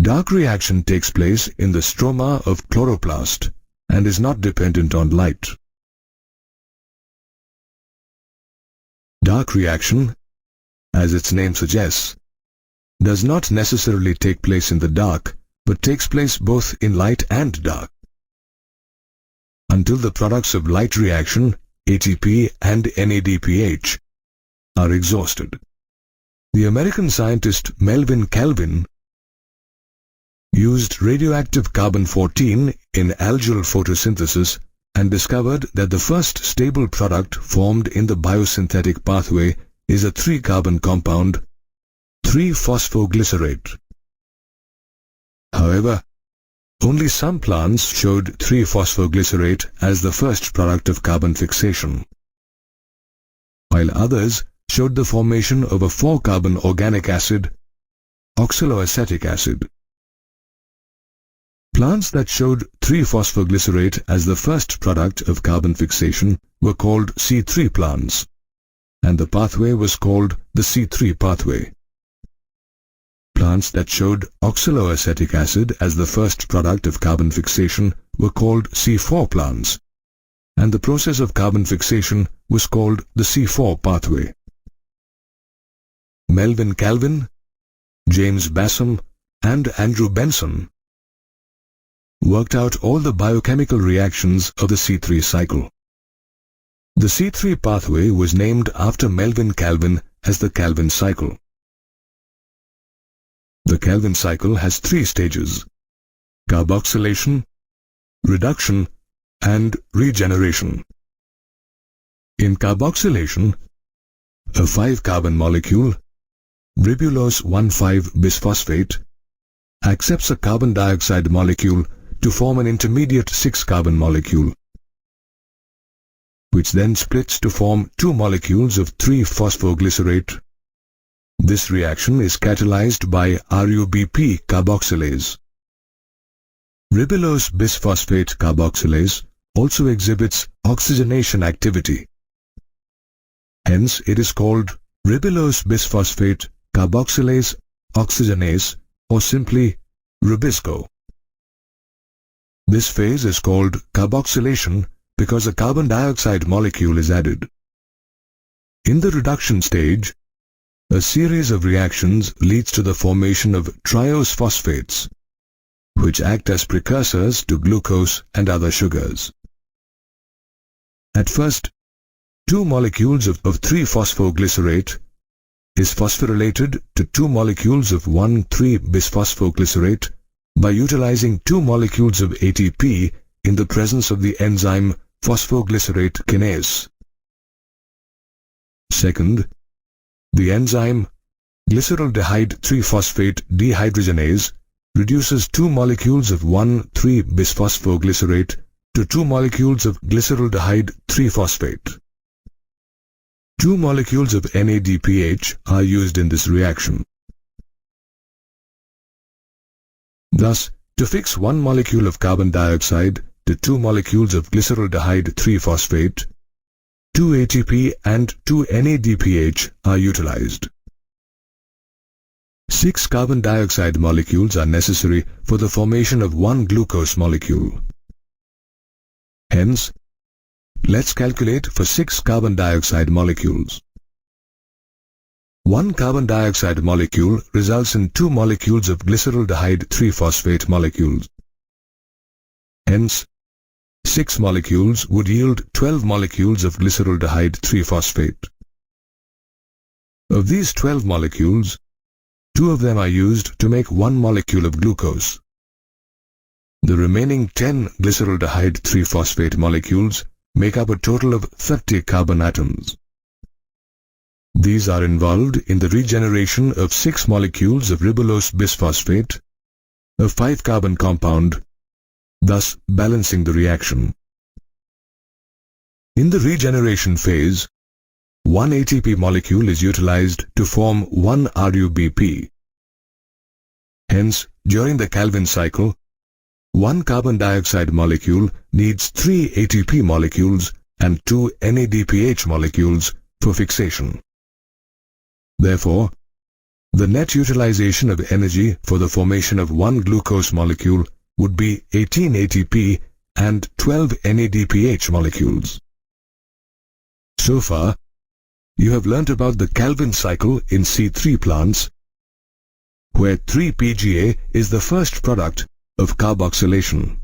Dark reaction takes place in the stroma of chloroplast and is not dependent on light. Dark reaction, as its name suggests, does not necessarily take place in the dark, but takes place both in light and dark. Until the products of light reaction, ATP and NADPH, are exhausted. The American scientist Melvin Calvin used radioactive carbon-14 in algal photosynthesis and discovered that the first stable product formed in the biosynthetic pathway is a 3-carbon compound, 3-phosphoglycerate. However, only some plants showed 3-phosphoglycerate as the first product of carbon fixation, while others showed the formation of a 4-carbon organic acid, oxaloacetic acid. Plants that showed 3-phosphoglycerate as the first product of carbon fixation were called C3 plants, and the pathway was called the C3 pathway. Plants that showed oxaloacetic acid as the first product of carbon fixation were called C4 plants, and the process of carbon fixation was called the C4 pathway. Melvin Calvin, James Bassam, and Andrew Benson worked out all the biochemical reactions of the C3 cycle. The C3 pathway was named after Melvin Calvin as the Calvin cycle. The Calvin cycle has 3 stages: carboxylation, reduction, and regeneration. In carboxylation, a 5-carbon molecule, ribulose 1,5-bisphosphate, accepts a carbon dioxide molecule to form an intermediate 6-carbon molecule, which then splits to form 2 molecules of 3-phosphoglycerate. This reaction is catalyzed by RUBP carboxylase. Ribulose bisphosphate carboxylase also exhibits oxygenation activity. Hence, it is called ribulose bisphosphate carboxylase oxygenase, or simply Rubisco. This phase is called carboxylation because a carbon dioxide molecule is added. In the reduction stage, a series of reactions leads to the formation of triose phosphates, which act as precursors to glucose and other sugars. At first, 2 molecules of 3-phosphoglycerate is phosphorylated to 2 molecules of 1,3-bisphosphoglycerate by utilizing 2 molecules of ATP in the presence of the enzyme phosphoglycerate kinase. Second, the enzyme glyceraldehyde 3-phosphate dehydrogenase reduces 2 molecules of 1,3-bisphosphoglycerate to 2 molecules of glyceraldehyde 3-phosphate. 2 molecules of NADPH are used in this reaction. Thus, to fix 1 molecule of carbon dioxide to 2 molecules of glyceraldehyde 3-phosphate, 2 ATP and 2 NADPH are utilized. 6 carbon dioxide molecules are necessary for the formation of 1 glucose molecule. Hence, let's calculate for 6 carbon dioxide molecules. 1 carbon dioxide molecule results in 2 molecules of glyceraldehyde 3-phosphate molecules. Hence, 6 molecules would yield 12 molecules of glyceraldehyde 3-phosphate. Of these 12 molecules, 2 of them are used to make 1 molecule of glucose. The remaining 10 glyceraldehyde 3-phosphate molecules make up a total of 30 carbon atoms. These are involved in the regeneration of 6 molecules of ribulose bisphosphate, a 5-carbon compound, thus balancing the reaction. In the regeneration phase, 1 ATP molecule is utilized to form 1 RUBP. Hence, during the Calvin cycle, 1 carbon dioxide molecule needs 3 ATP molecules and 2 NADPH molecules for fixation. Therefore, the net utilization of energy for the formation of one glucose molecule would be 18 ATP and 12 NADPH molecules. So far, you have learnt about the Calvin cycle in C3 plants, where 3-PGA is the first product of carboxylation.